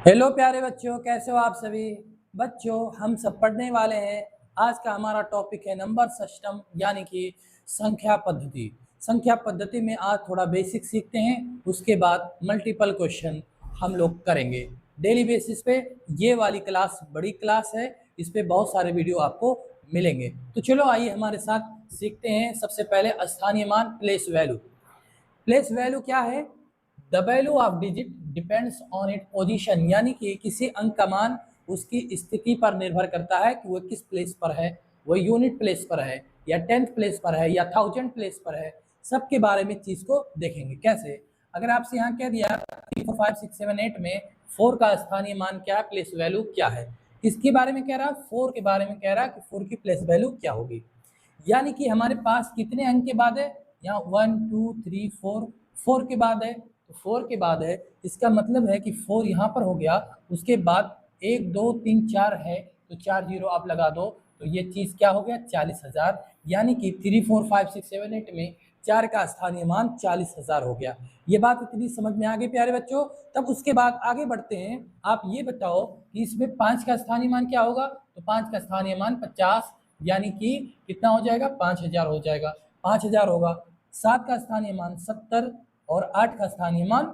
Hello प्यारे बच्चों, कैसे हो आप सभी। बच्चों, हम सब पढ़ने वाले हैं। आज का हमारा टॉपिक है नंबर सिस्टम, यानी कि संख्या पद्धति। संख्या पद्धति में आज थोड़ा बेसिक सीखते हैं, उसके बाद मल्टीपल क्वेश्चन हम लोग करेंगे डेली बेसिस पे। ये वाली क्लास बड़ी क्लास है, इस पे बहुत सारे वीडियो आपको मिलेंगे। तो चलो आइए हमारे साथ सीखते हैं। सबसे पहले स्थानीय मान, प्लेस वैल्यू। प्लेस वैल्यू क्या है? The value of digit depends on it position, यानी कि किसी अंक का मान उसकी स्थिति पर निर्भर करता है कि वो किस प्लेस पर है। वो यूनिट प्लेस पर है या टेंथ प्लेस पर है या थाउजेंड प्लेस पर है। सबके बारे में चीज को देखेंगे। कैसे? अगर आपसे यहाँ कह दिया 3 4 5 6 7 8 में 4 का स्थानीय मान क्या है, प्लेस वैल्यू क्या है, किसके बारे में कह रहा है? 4 के बारे में कह रहा है कि 4 की प्लेस वैल्यू क्या होगी। यानी कि हमारे पास कितने अंक के बाद है? यहाँ 1 2 3 4, 4 के बाद है, तो 4 के बाद है, इसका मतलब है कि 4 यहाँ पर हो गया। उसके बाद 1 2 3 4 है, तो 4 जीरो आप लगा दो, तो ये चीज़ क्या हो गया? 40,000। यानी कि 3 4 5 6 7 8 में 4 का स्थानीय मान 40,000 हो गया। ये बात इतनी समझ में आ गई प्यारे बच्चों। तब उसके बाद आगे बढ़ते हैं। आप ये बताओ कि इसमें 5 का स्थानीय मान क्या होगा? तो 5 का स्थानीय मान 50, यानी कि कितना हो जाएगा? 5,000 हो जाएगा। 5,000 होगा। 7 का स्थानीय मान 70 और 8 का स्थानीय मान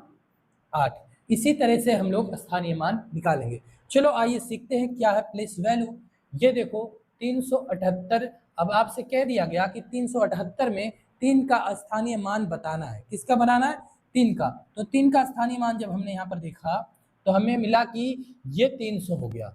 8। इसी तरह से हम लोग स्थानीय मान निकालेंगे। चलो आइए सीखते हैं क्या है प्लेस वैल्यू। ये देखो 378। अब आपसे कह दिया गया कि 378 में 3 का स्थानीय मान बताना है। किसका बनाना है? 3 का। तो 3 का स्थानीय मान जब हमने यहाँ पर देखा तो हमें मिला कि ये 300 हो गया,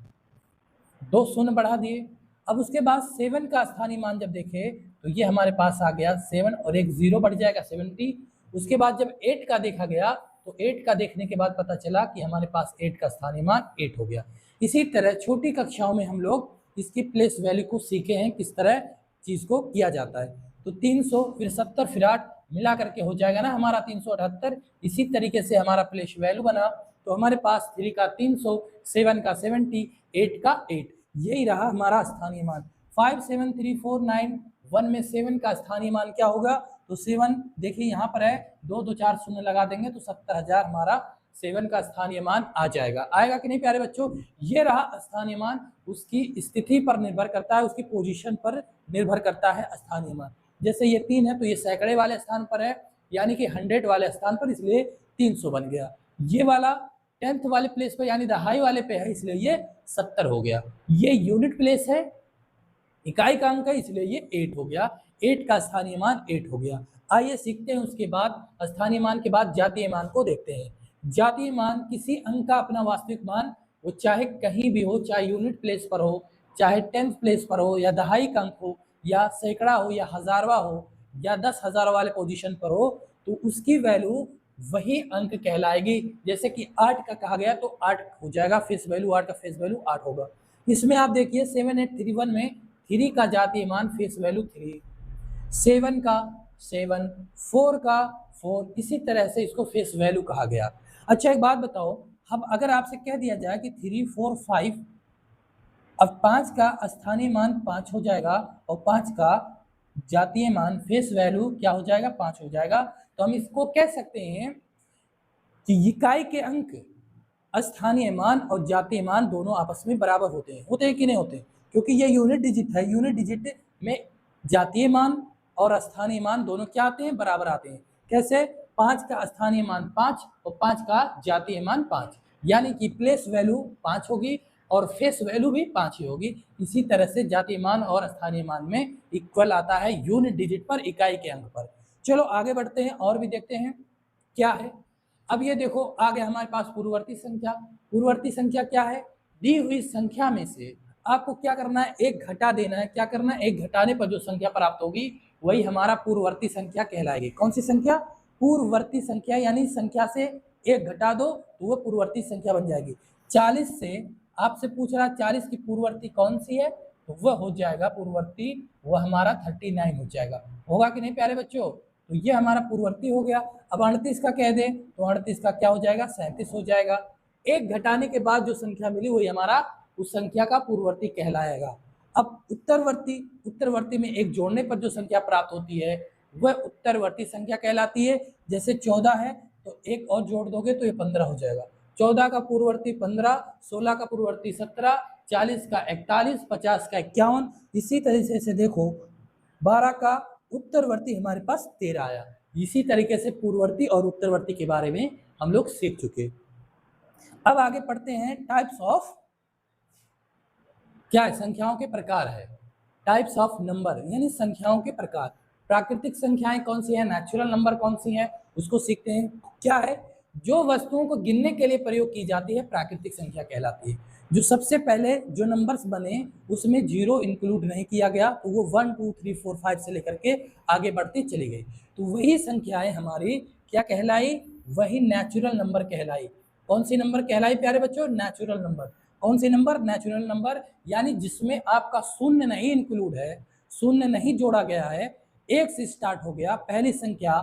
2 शून्य बढ़ा दिए। अब उसके बाद 7 का स्थानीय मान जब देखे तो ये हमारे पास आ गया 7 और एक जीरो बढ़ जाएगा 70। उसके बाद जब 8 का देखा गया तो 8 का देखने के बाद पता चला कि हमारे पास 8 का स्थानीय मान 8 हो गया। इसी तरह छोटी कक्षाओं में हम लोग इसकी प्लेस वैल्यू को सीखे हैं, किस तरह चीज को किया जाता है। तो 300 फिर 70 फिर 8 मिला करके हो जाएगा ना हमारा 378। इसी तरीके से हमारा प्लेस वैल्यू बना। तो हमारे पास 3 का 300, 7 का 70, 8 का 8। यही रहा हमारा स्थानीय मान। 5 7 3 4 9 1 में 7 का स्थानीय मान क्या होगा? तो 7 देखिए यहाँ पर है, 2 2 4 शून्य लगा देंगे तो 70,000 हमारा 7 का स्थानीय मान आ जाएगा। आएगा कि नहीं प्यारे बच्चों? ये रहा स्थानीय मान। उसकी स्थिति पर निर्भर करता है, उसकी पोजीशन पर निर्भर करता है स्थानीय मान। जैसे ये 3 है तो ये सैकड़े वाले स्थान पर है, यानी कि 100 वाले स्थान पर, इसलिए 300 बन गया। ये वाला 10th वाले प्लेस पर यानी दहाई वाले पे है, इसलिए ये 70 हो गया। ये यूनिट प्लेस है, इकाई का अंक है, इसलिए ये 8 हो गया। 8 का स्थानीय मान 8 हो गया। आइए सीखते हैं उसके बाद स्थानीय मान के बाद जातीय मान को देखते हैं। जातीय मान किसी अंक का अपना वास्तविक मान, वो चाहे कहीं भी हो, चाहे यूनिट प्लेस पर हो, चाहे 10th प्लेस पर हो, या दहाई का अंक हो, या सैकड़ा हो, या हजारवा हो, या 10,000 वाले पोजीशन पर हो, तो उसकी वैल्यू वही अंक कहलाएगी। जैसे कि 8 का कहा गया तो 8 हो जाएगा फेस वैल्यू, 8 का फेस वैल्यू 8 होगा। इसमें आप देखिए 7831 में 3 का जातीय मान फेस वैल्यू 3, 7 का 7, 4 का 4, इसी तरह से इसको फेस वैल्यू कहा गया। अच्छा एक बात बताओ, अब अगर आपसे कह दिया जाए कि 3 4 5, अब 5 का स्थानीय मान 5 हो जाएगा और 5 का जातीय मान फेस वैल्यू क्या हो जाएगा? 5 हो जाएगा। तो हम इसको कह सकते हैं कि इकाई के अंक, स्थानीय मान और जातीय मान दोनों आपस में बराबर होते हैं। होते हैं कि नहीं होते? क्योंकि ये यूनिट डिजिट है, यूनिट डिजिट में जातीय मान और स्थानीय मान दोनों क्या आते हैं? बराबर आते हैं। कैसे? 5 का स्थानीय मान 5 और 5 का जातीय मान 5, यानी कि प्लेस वैल्यू 5 होगी और फेस वैल्यू भी 5 ही होगी। इसी तरह से जातीय मान और स्थानीय मान में इक्वल आता है यूनिट डिजिट पर, इकाई के अंक पर। चलो आगे बढ़ते हैं और भी देखते हैं क्या है। अब ये देखो आ गया हमारे पास पूर्ववर्ती संख्या। पूर्ववर्ती संख्या क्या है? दी हुई संख्या में से आपको क्या करना है? एक घटा देना है। क्या करना है? एक घटाने पर जो संख्या प्राप्त होगी वही हमारा पूर्ववर्ती संख्या कहलाएगी। कौन सी संख्या? पूर्ववर्ती संख्या, यानी संख्या से एक घटा दो तो वो पूर्ववर्ती संख्या बन जाएगी। 40 से आपसे पूछ रहा है 40 की पूर्ववर्ती कौन सी है? तो वह हो जाएगा पूर्ववर्ती, वह हमारा 39 हो जाएगा। होगा कि नहीं प्यारे बच्चों? तो ये हमारा पूर्ववर्ती हो गया। अब 38 का कह दें तो 38 का क्या हो जाएगा? 37 हो जाएगा। एक घटाने के बाद जो संख्या मिली वही हमारा उस संख्या का पूर्ववर्ती कहलाएगा। अब उत्तरवर्ती, उत्तरवर्ती में एक जोड़ने पर जो संख्या प्राप्त होती है वह उत्तरवर्ती संख्या कहलाती है। जैसे 14 है तो एक और जोड़ दोगे तो ये 15 हो जाएगा। 14 का पूर्ववर्ती 15, 16 का पूर्ववर्ती 17, 40 का 41, 50 का 51। इसी तरीके से देखो 12 का उत्तरवर्ती हमारे पास 13 आया। इसी तरीके से पूर्ववर्ती और उत्तरवर्ती के बारे में हम लोग सीख चुके। अब आगे पढ़ते हैं टाइप्स ऑफ, क्या है, संख्याओं के प्रकार है। टाइप्स ऑफ नंबर यानी संख्याओं के प्रकार। प्राकृतिक संख्याएं कौन सी है, नेचुरल नंबर कौन सी है, उसको सीखते हैं। क्या है, जो वस्तुओं को गिनने के लिए प्रयोग की जाती है प्राकृतिक संख्या कहलाती है। जो सबसे पहले जो नंबर्स बने उसमें जीरो इंक्लूड नहीं किया गया, तो वो 1 2 3 4 5 से लेकर के आगे बढ़ती चली गई, तो वही संख्याएं हमारी क्या कहलाई, वही नेचुरल नंबर कहलाई। कौन सी नंबर कहलाई प्यारे बच्चों, नेचुरल नंबर। कौन सी नंबर, नेचुरल नंबर, यानी जिसमें आपका शून्य नहीं इंक्लूड है, शून्य नहीं जोड़ा गया है, एक से स्टार्ट हो गया। पहली संख्या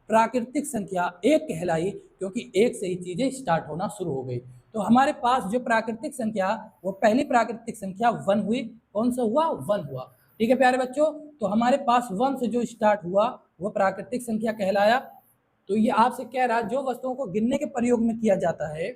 प्राकृतिक संख्या एक कहलाई, क्योंकि एक से ही चीजें स्टार्ट होना शुरू हो गई। तो हमारे पास जो प्राकृतिक संख्या, वो पहली प्राकृतिक संख्या 1 हुई। कौन सा हुआ, 1 हुआ। ठीक है प्यारे बच्चों, तो हमारे पास 1 से जो स्टार्ट हुआ वो प्राकृतिक संख्या कहलाया। तो ये आपसे कह रहा है जो वस्तुओं को गिनने के प्रयोग में किया जाता है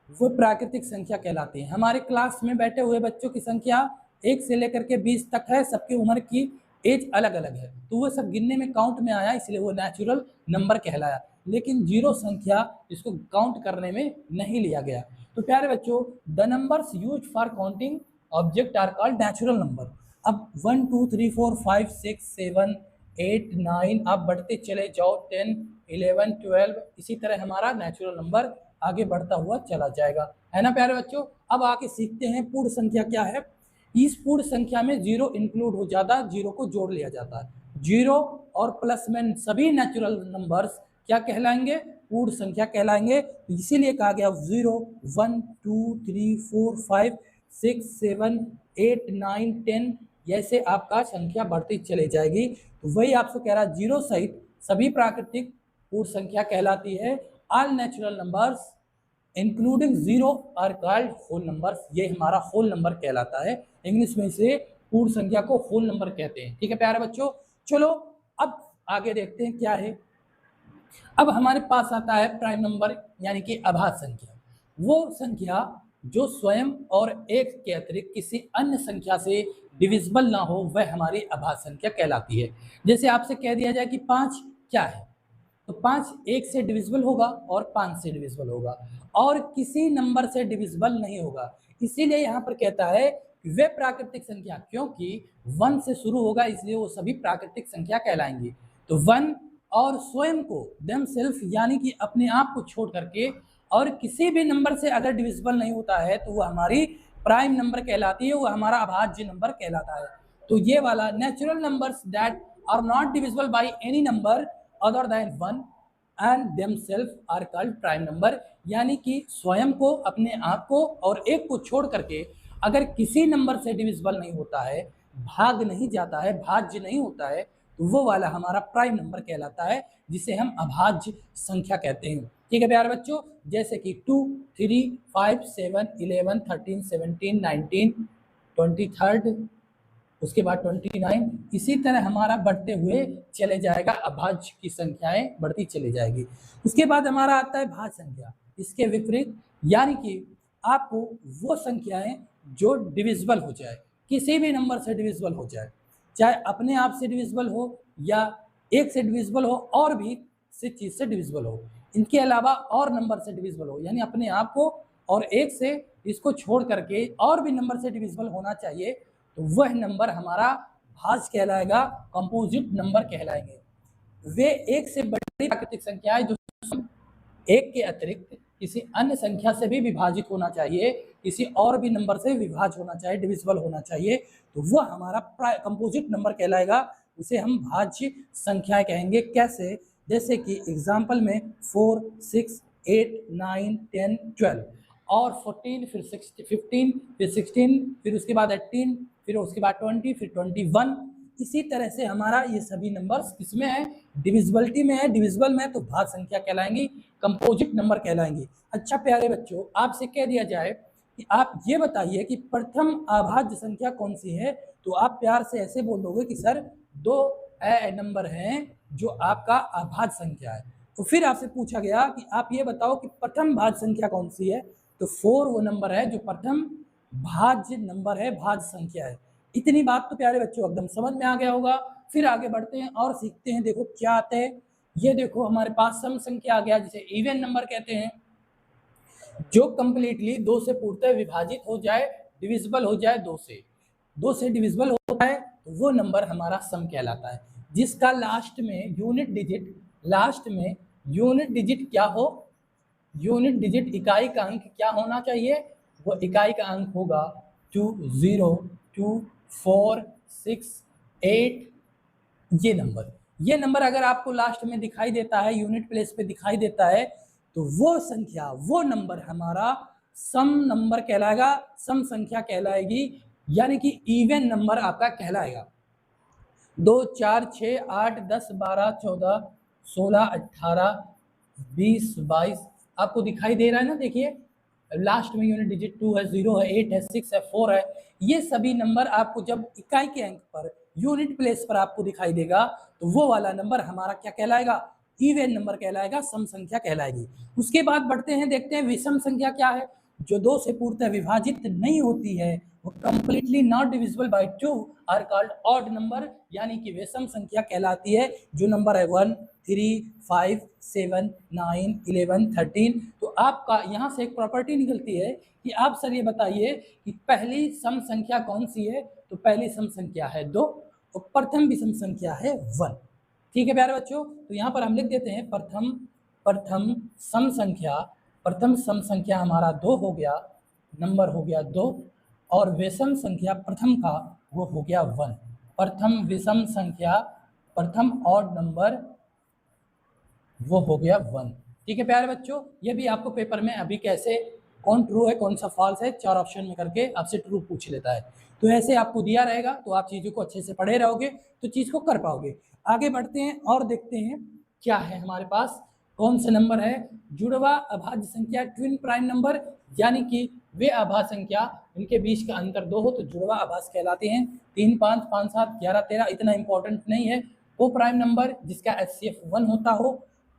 वो प्राकृतिक संख्या कहलाती है। हमारे क्लास में बैठे हुए बच्चों की संख्या 1 से लेकर के 20 तक है, सबकी उम्र की एज अलग अलग है, तो वो सब गिनने में काउंट में आया, इसलिए वो नेचुरल नंबर कहलाया। लेकिन जीरो संख्या इसको काउंट करने में नहीं लिया गया। तो प्यारे बच्चों, the numbers use for counting object are called natural number. अब 1 2 3 4 5 6 7 8 9 आप बढ़ते चले जाओ, 10 11 12, इसी तरह हमारा नेचुरल नंबर आगे बढ़ता हुआ चला जाएगा, है ना प्यारे बच्चों। अब आके सीखते हैं पूर्ण संख्या क्या है। इस पूर्ण संख्या में जीरो इंक्लूड हो जाता है, जीरो को जोड़ लिया जाता है। जीरो और प्लस में सभी नेचुरल नंबर्स क्या कहलाएंगे, पूर्ण संख्या कहलाएंगे। इसीलिए कहा गया 0 1 2 3 4 5 6 7 8 9 10, ऐसे आपका संख्या बढ़ती चली जाएगी। तो वही आपसे कह रहा है, जीरो सहित सभी प्राकृतिक पूर्ण संख्या कहलाती है। All natural numbers including zero are called whole numbers, ये हमारा होल नंबर कहलाता है। इंग्लिश में इसे पूर्ण संख्या को होल नंबर कहते हैं। ठीक है प्यारे बच्चों, चलो अब आगे देखते हैं क्या है। अब हमारे पास आता है प्राइम नंबर यानी कि अभाज्य संख्या। वो संख्या जो स्वयं और एक के अतिरिक्त किसी अन्य संख्या से डिविजिबल ना हो, वह हमारी अभाज्य संख्या कहलाती है। जैसे आपसे कह दिया जाए कि 5 क्या है, तो 5 1 से डिविजिबल होगा और 5 से डिविजिबल होगा और किसी नंबर से डिविजिबल नहीं होगा। इसीलिए यहाँ पर कहता है वे प्राकृतिक संख्या, क्योंकि 1 से शुरू होगा इसलिए वो सभी प्राकृतिक संख्या कहलाएंगी। तो 1 और स्वयं को देमसेल्फ यानी कि अपने आप को छोड़ करके और किसी भी नंबर से अगर डिविजिबल नहीं होता है तो वो हमारी प्राइम नंबर कहलाती है, वो हमारा अभाज्य नंबर कहलाता है। तो ये वाला natural numbers that are not divisible by any number other than 1 and themselves are called prime number, यानी कि स्वयं को, अपने आप को और एक को छोड़ करके अगर किसी नंबर से डिविजिबल नहीं होता है, भाग नहीं जाता है, भाज्य नहीं होता है, तो वो वाला हमारा प्राइम नंबर कहलाता है, जिसे हम अभाज्य संख्या कहते हैं। ठीक है प्यारे बच्चों, जैसे कि 2 3 5 7 11 13 17 19 23, उसके बाद 29, इसी तरह हमारा बढ़ते हुए चले जाएगा, अभाज्य की संख्याएं बढ़ती चली जाएगी। उसके बाद हमारा आता है भाज्य संख्या, इसके विपरीत, यानी कि आपको वो संख्याएं जो डिविजिबल हो जाए, किसी भी नंबर से डिविजिबल हो जाए, चाहे अपने आप से डिविजिबल हो या एक से डिविजिबल हो और भी से चीज से डिविजिबल हो, इनके अलावा और नंबर से डिविजिबल हो, यानी अपने आप को और एक से इसको छोड़ करके और भी नंबर से डिविजिबल होना चाहिए, तो वह नंबर हमारा भाज्य कहलाएगा, कंपोजिट नंबर कहलाएंगे। वे एक से बड़ी प्राकृतिक संख्या है जो एक के अतिरिक्त किसी अन्य संख्या से भी विभाजित होना चाहिए, किसी और भी नंबर से विभाज्य होना चाहिए, डिविजिबल होना चाहिए, तो वह हमारा कंपोजिट नंबर कहलाएगा, उसे हम भाज्य संख्याएं कहेंगे। कैसे, जैसे कि एग्जाम्पल में 4 6 8 9 10 12 और 14 फिर 15 फिर 16 फिर उसके बाद 18 फिर उसके बाद 20 फिर 21, इसी तरह से हमारा ये सभी नंबर्स किसमें है, डिविजिबिलिटी में है, डिविजिबल में, तो भाज्य संख्या कहलाएंगी, कंपोजिट नंबर कहलाएंगी। अच्छा प्यारे बच्चों, आपसे कह दिया जाए कि आप ये बताइए कि प्रथम अभाज्य संख्या कौन सी है, तो आप प्यार से ऐसे बोल दोगे कि सर 2 नंबर हैं जो आपका अभाज्य संख्या है। तो फिर आपसे पूछा गया कि आप ये बताओ कि प्रथम भाज्य संख्या कौन सी है, तो 4 वो नंबर है जो प्रथम भाज्य नंबर है, भाज्य संख्या है। इतनी बात तो प्यारे बच्चों एकदम समझ में आ गया होगा। फिर आगे बढ़ते हैं और सीखते हैं। देखो क्या आता है, ये देखो हमारे पास सम संख्या आ गया जिसे इवन नंबर कहते हैं, जो कंप्लीटली 2 से पूर्णतः विभाजित हो जाए, डिविजिबल हो जाए 2 से डिविजिबल होता है, तो वो नंबर हमारा सम कहलाता है, जिसका लास्ट में यूनिट डिजिट क्या हो, यूनिट डिजिट इकाई का अंक क्या होना चाहिए, वो इकाई का अंक होगा 2, 0, 2, 4, 6, 8। ये नंबर अगर आपको लास्ट में दिखाई देता है, यूनिट प्लेस पे दिखाई देता है, तो वो संख्या, वो नंबर हमारा सम नंबर कहलाएगा, सम संख्या कहलाएगी, यानी कि इवन नंबर आपका कहलाएगा। 2, 4, 6, 8, 10, 12, 14, 16, 18, 20, 22 आपको दिखाई दे रहा है ना। देखिए लास्ट में यूनिट डिजिट 2 है, 0 है, 8 है, 6 है, 4 है। ये सभी नंबर आपको जब इकाई के अंक पर, यूनिट प्लेस पर आपको दिखाई देगा, तो वो वाला नंबर हमारा क्या कहलाएगा, इवन नंबर कहलाएगा, सम संख्या कहलाएगी। उसके बाद बढ़ते हैं, देखते हैं विषम संख्या क्या है। जो 2 से पूर्णतः विभाजित नहीं होती है, वो completely not divisible by 2 are called odd number, यानी कि विषम संख्या कहलाती है। जो नंबर है 1, 3, 5, 7, 9, 11, 13। तो आपका यहाँ से एक प्रॉपर्टी निकलती है कि आप सर ये बताइए कि पहली सम संख्या कौन सी है, तो पहली सम संख्या है 2 और प्रथम विषम संख्या है 1। ठीक है प्यारे बच्चों, तो यहाँ पर हम लिख देते हैं प्रथम सम संख्या हमारा 2 हो गया, नंबर हो गया 2, और विषम संख्या प्रथम का वो हो गया 1। प्रथम विषम संख्या, प्रथम ऑड नंबर वो हो गया 1। ठीक है प्यारे बच्चों, ये भी आपको पेपर में अभी कैसे, कौन ट्रू है कौन सा फॉल्स है, 4 ऑप्शन में करके आपसे ट्रू पूछ लेता है। तो ऐसे आपको दिया रहेगा, तो आप चीज़ों को अच्छे से पढ़े रहोगे तो चीज़ को कर पाओगे। आगे बढ़ते हैं और देखते हैं क्या है हमारे पास, कौन सा नंबर है जुड़वा अभाज्य संख्या, ट्विन प्राइम नंबर, यानी कि वे अभाज्य संख्या इनके बीच का अंतर 2 हो तो जुड़वा अभाज्य कहलाते हैं। 3, 5, 5, 7, 11, 13 इतना इंपॉर्टेंट नहीं है। को प्राइम नंबर जिसका HCF 1 होता हो,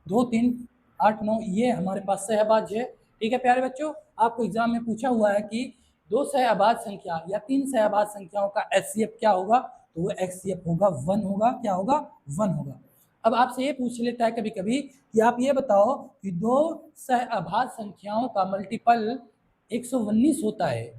2, 3, 8, 9 ये हमारे पास सहअभाज्य है। ठीक है प्यारे बच्चों, आपको एग्जाम में पूछा हुआ है कि 2 सहअभाज्य संख्या या 3 सहअभाज्य संख्याओं का HCF क्या होगा, तो वो HCF होगा 1 होगा। क्या होगा, 1 होगा। अब आपसे ये पूछ लेता है कभी कभी कि आप ये बताओ कि 2 सहअभाज्य संख्याओं का मल्टीपल 119 होता है,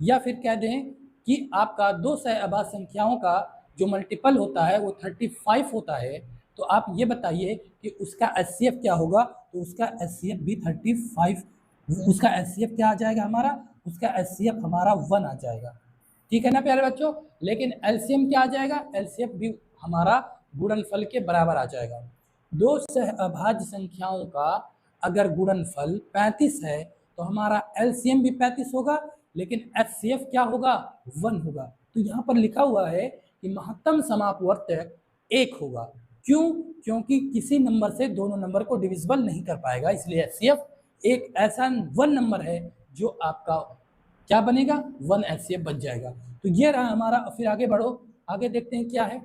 या फिर कह दें कि आपका 2 सहअभाज्य संख्याओं का जो मल्टीपल होता है वो 35 होता है, तो आप ये बताइए कि उसका HCF क्या होगा, तो उसका HCF भी 35, उसका HCF क्या आ जाएगा हमारा, उसका HCF हमारा 1 आ जाएगा। ठीक है ना प्यारे बच्चों, लेकिन LCM क्या आ जाएगा, LCM भी हमारा गुणनफल के बराबर आ जाएगा। 2 सहअभाज्य संख्याओं का अगर गुणनफल 35 है तो हमारा LCM भी 35 होगा, लेकिन HCF क्या होगा, 1 होगा। तो यहाँ पर लिखा हुआ है कि महत्तम समापवर्तक 1 होगा। क्यों, क्योंकि किसी नंबर से दोनों नंबर को डिविजिबल नहीं कर पाएगा, इसलिए HCF एक ऐसा 1 नंबर है जो आपका क्या बनेगा, 1 HCF बच जाएगा। तो ये रहा हमारा। फिर आगे बढ़ो, आगे देखते हैं क्या है।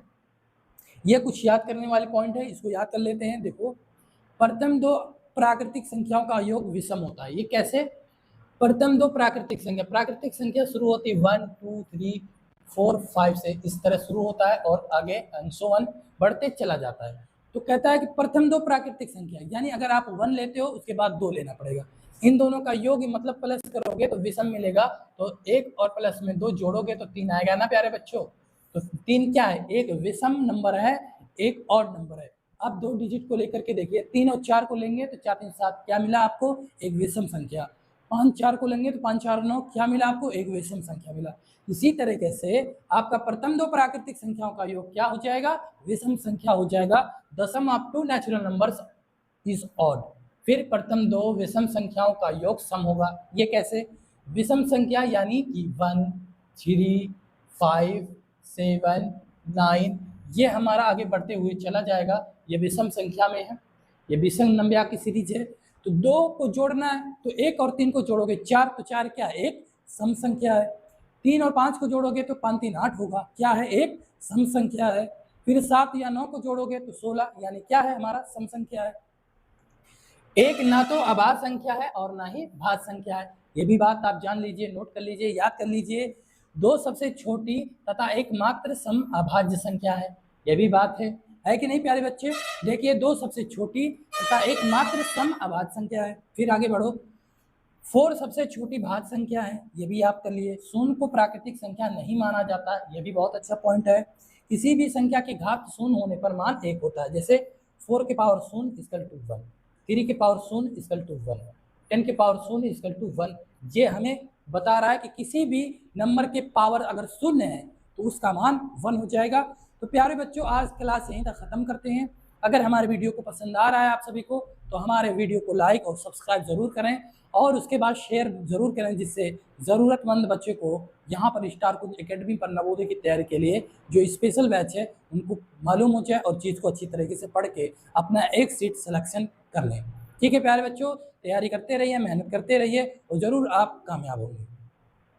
ये कुछ याद करने वाले पॉइंट है, इसको याद कर लेते हैं। देखो, प्रथम 2 प्राकृतिक संख्याओं का योग विषम होता है। ये कैसे, प्रथम 2 प्राकृतिक संख्या शुरू होती है 1, 2, 3, 4, 5 से, इस तरह शुरू होता है और आगे एंड सो ऑन बढ़ते चला जाता है। तो कहता है कि प्रथम 2 प्राकृतिक संख्या, यानी अगर आप 1 लेते हो उसके बाद 2 लेना पड़ेगा। इन दोनों का योग मतलब प्लस करोगे तो विषम मिलेगा, तो 1 और प्लस में 2 जोड़ोगे तो 3 आएगा ना प्यारे बच्चों। तो 3 क्या है, एक विषम नंबर है, एक ऑड नंबर है। अब 2 डिजिट को लेकर के देखिए, 3 और 4 को लेंगे तो 4, 3, 7 क्या मिला आपको, एक विषम संख्या। 5, 4 को लेंगे तो 5, 4, 9 क्या मिला आपको, एक विषम संख्या मिला। इसी तरीके से आपका प्रथम 2 प्राकृतिक संख्याओं का योग क्या हो जाएगा, विषम संख्या हो जाएगा। The sum of 2 natural numbers is odd. फिर प्रथम 2 विषम संख्याओं का योग सम होगा। ये कैसे, विषम संख्या यानी कि 1, 3, 5, 7, 9 ये हमारा आगे बढ़ते हुए चला जाएगा, ये विषम संख्या में है, ये विषम नंबर की सीरीज है। तो 2 को जोड़ना है तो 1 और 3 को जोड़ोगे 4, तो 4 क्या है, एक सम संख्या है। 3 और 5 को जोड़ोगे तो 5, 3, 8 होगा, क्या है, एक सम संख्या है। फिर 7 या 9 को जोड़ोगे तो 16, यानी क्या है, हमारा सम संख्या है। एक ना तो अभाज्य संख्या है और ना ही भाज्य संख्या है, ये भी बात आप जान लीजिए, नोट कर लीजिए, याद कर लीजिए। दो सबसे छोटी तथा एकमात्र सम अभाज्य संख्या है, ये भी बात है कि नहीं प्यारे बच्चे। देखिए दो सबसे छोटी तथा एकमात्र सम अभाज्य संख्या है। फिर आगे बढ़ो, 4 सबसे छोटी भाज्य संख्या है, ये भी आप कर लिए। शून्य को प्राकृतिक संख्या नहीं माना जाता, ये भी बहुत अच्छा पॉइंट है। किसी भी संख्या के घात शून्य होने पर मान 1 होता है, जैसे 4 के पावर शून्य इक्वल टू 1, 3 के पावर शून्य इक्वल टू 1, 10 के पावर शून्य इक्वल टू 1। ये हमें बता रहा है कि किसी भी नंबर के पावर अगर शून्य है तो उसका मान 1 हो जाएगा। तो प्यारे बच्चों, आज क्लास यहीं तक ख़त्म करते हैं। अगर हमारे वीडियो को पसंद आ रहा है आप सभी को, तो हमारे वीडियो को लाइक और सब्सक्राइब ज़रूर करें और उसके बाद शेयर ज़रूर करें, जिससे ज़रूरतमंद बच्चे को यहाँ पर स्टार कुंज एकेडमी पर नवोदय की तैयारी के लिए जो स्पेशल बैच है उनको मालूम हो जाए और चीज़ को अच्छी तरीके से पढ़ के अपना एक सीट सिलेक्शन कर लें। ठीक है प्यारे बच्चों, तैयारी करते रहिए, मेहनत करते रहिए और ज़रूर आप कामयाब होंगे।